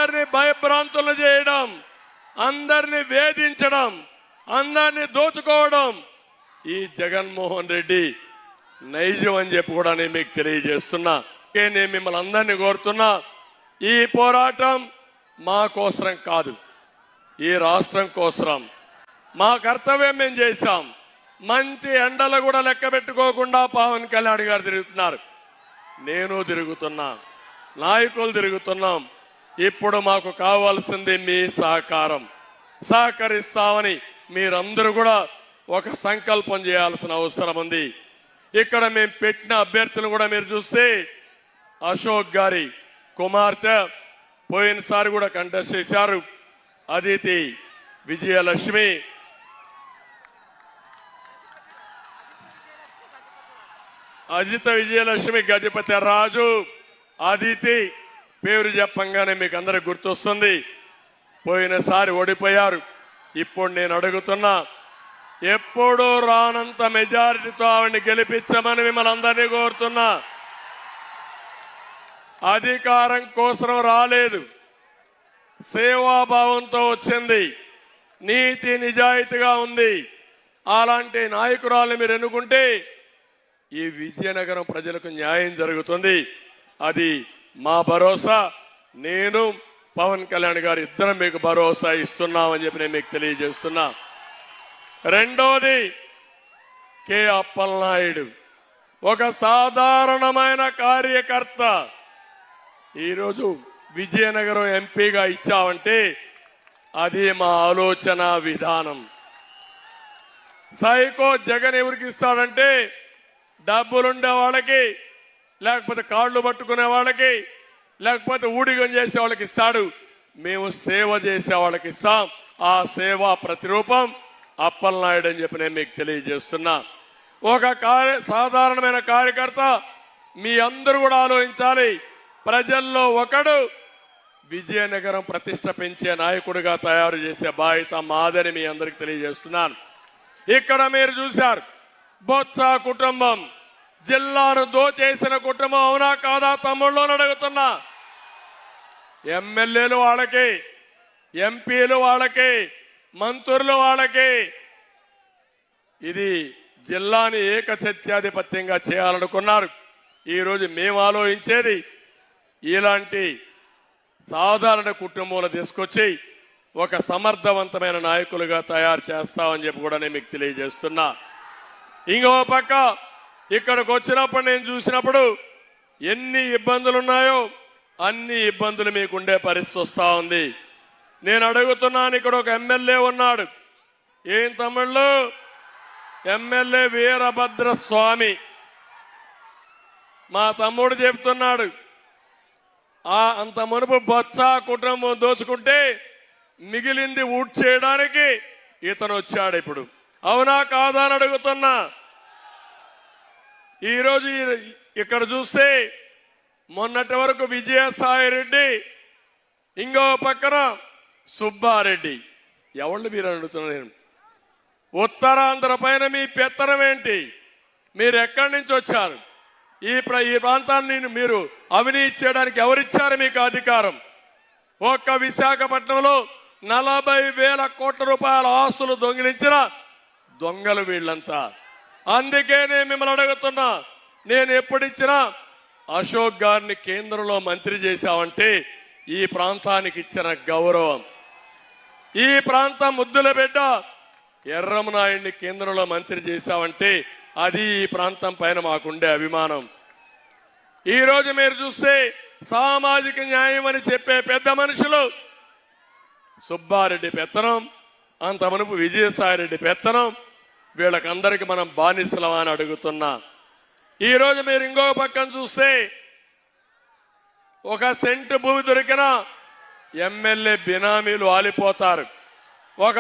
అందరినీ భయభ్రాంతులు చేయడం, అందరినీ వేధించడం, అందరినీ దోచుకోవడం ఈ జగన్మోహన్ రెడ్డి నైజం అని చెప్పి కూడా నేను మీకు తెలియజేస్తున్నా. నేను మిమ్మల్ని అందరినీ కోరుతున్నా, ఈ పోరాటం మా కోసరం కాదు, ఈ రాష్ట్రం కోసరం. మా కర్తవ్యం మేము చేశాం. మంచి ఎండలు కూడా లెక్క పెట్టుకోకుండా పవన్ కళ్యాణ్ గారు తిరుగుతున్నారు, నేను తిరుగుతున్నా, నాయకులు తిరుగుతున్నాం. ఇప్పుడు మాకు కావాల్సింది మీ సహకారం. సహకరిస్తామని మీరందరూ కూడా ఒక సంకల్పం చేయాల్సిన అవసరం ఉంది. ఇక్కడ మేము పెట్టిన అభ్యర్థులను కూడా మీరు చూస్తే అశోక్ గారి కుమార్తె పోయినసారి కూడా కంటెస్ట్ చేశారు, అదితి విజయలక్ష్మి, అజిత విజయలక్ష్మి, గజపతి రాజు, అదితి పేరు చెప్పంగానే మీకు అందరికి గుర్తొస్తుంది. పోయినసారి ఓడిపోయారు. ఇప్పుడు నేను అడుగుతున్నా, ఎప్పుడూ రానంత మెజారిటీతో ఆవిడని గెలిపించమని మిమ్మల్ని అందరినీ కోరుతున్నా. అధికారం కోసం రాలేదు, సేవాభావంతో వచ్చింది, నీతి నిజాయితీగా ఉంది. అలాంటి నాయకురాలు మీరు ఎన్నుకుంటే ఈ విజయనగరం ప్రజలకు న్యాయం జరుగుతుంది. అది మా భరోసా. నేను పవన్ కళ్యాణ్ గారు ఇద్దరం మీకు భరోసా ఇస్తున్నామని చెప్పి నేను మీకు తెలియజేస్తున్నా. రెండోది, కె అప్పలనాయుడు ఒక సాధారణమైన కార్యకర్త. ఈరోజు విజయనగరం ఎంపీగా ఇచ్చామంటే అది మా ఆలోచన విధానం. సైకో జగన్ ఎవరికి ఇస్తాడంటే డబ్బులుండే వాళ్ళకి, లేకపోతే కాళ్ళు పట్టుకునే వాళ్ళకి, లేకపోతే ఊడిగం చేసే వాళ్ళకి ఇస్తాడు. మేము సేవ చేసే వాళ్ళకి ఇస్తాం. ఆ సేవా ప్రతిరూపం అప్పలనాయుడు అని చెప్పి నేను మీకు తెలియజేస్తున్నా. ఒక సాధారణమైన కార్యకర్త. మీ అందరూ కూడా ఆలోచించాలి, ప్రజల్లో ఒకడు విజయనగరం ప్రతిష్ట పెంచే నాయకుడిగా తయారు చేసే బాధ్యత మాదని మీ అందరికి తెలియజేస్తున్నాను. ఇక్కడ మీరు చూశారు, బొత్స కుటుంబం జిల్లాను దోచేసిన కుటుంబం, అవునా కాదా తమ్ముళ్ళు అడుగుతున్నా. ఎమ్మెల్యేలు వాళ్ళకి, ఎంపీలు వాళ్ళకి, మంత్రులు వాళ్ళకి. ఇది జిల్లాని ఏకసత్యాధిపత్యంగా చేయాలనుకున్నారు. ఈరోజు మేము ఆలోచించేది ఇలాంటి సాధారణ కుటుంబంలో తీసుకొచ్చి ఒక సమర్థవంతమైన నాయకులుగా తయారు చేస్తామని చెప్పి కూడా నేను మీకు తెలియజేస్తున్నా. ఇంకో పక్క ఇక్కడికి వచ్చినప్పుడు నేను చూసినప్పుడు ఎన్ని ఇబ్బందులు ఉన్నాయో అన్ని ఇబ్బందులు మీకుండే పరిస్థితి వస్తా ఉంది. నేను అడుగుతున్నాను, ఇక్కడ ఒక ఎమ్మెల్యే ఉన్నాడు. ఏం తమ్ముళ్ళు? ఎమ్మెల్యే వీరభద్ర స్వామి. మా తమ్ముడు చెప్తున్నాడు, అంత మునుపు బొత్స కుటుంబం దోచుకుంటే మిగిలింది ఊట్ చేయడానికి ఇతను వచ్చాడు ఇప్పుడు. అవునా కాదా అని అడుగుతున్నా. ఈరోజు ఇక్కడ చూస్తే మొన్నటి వరకు విజయసాయి రెడ్డి, ఇంకో పక్కన సుబ్బారెడ్డి. ఎవళ్ళు మీరు అడుగుతున్నారు? నేను ఉత్తరాంధ్ర పైన మీ పెత్తనం ఏంటి? మీరు ఎక్కడి నుంచి వచ్చారు? ఈ ప్రాంతాన్ని మీరు అవినీతి చేయడానికి ఎవరిచ్చారు మీకు అధికారం? ఒక్క విశాఖపట్నంలో 40,000 కోట్ల రూపాయల ఆస్తులు దొంగిలించిన దొంగలు వీళ్ళంతా. అందుకే నేను మిమ్మల్ని అడుగుతున్నా, నేను ఎప్పుడిచ్చినా అశోక్ గారిని కేంద్రంలో మంత్రి చేశామంటే ఈ ప్రాంతానికి ఇచ్చిన గౌరవం. ఈ ప్రాంతం ముద్దుల బిడ్డ ఎర్రమనాయుడిని కేంద్రంలో మంత్రి చేశామంటే అది ఈ ప్రాంతం పైన మాకుండే అభిమానం. ఈ రోజు మీరు చూస్తే సామాజిక న్యాయం అని చెప్పే పెద్ద మనుషులు సుబ్బారెడ్డి పెత్తనం, అంత మునుపు విజయసాయిరెడ్డి పెత్తనం, వీళ్ళకందరికి మనం బానిసలం అని అడుగుతున్నా. ఈ రోజు మీరు ఇంకో పక్కన చూస్తే ఒక సెంటు భూమి దొరికినా ఎమ్మెల్యే బినామీలు ఆలిపోతారు. ఒక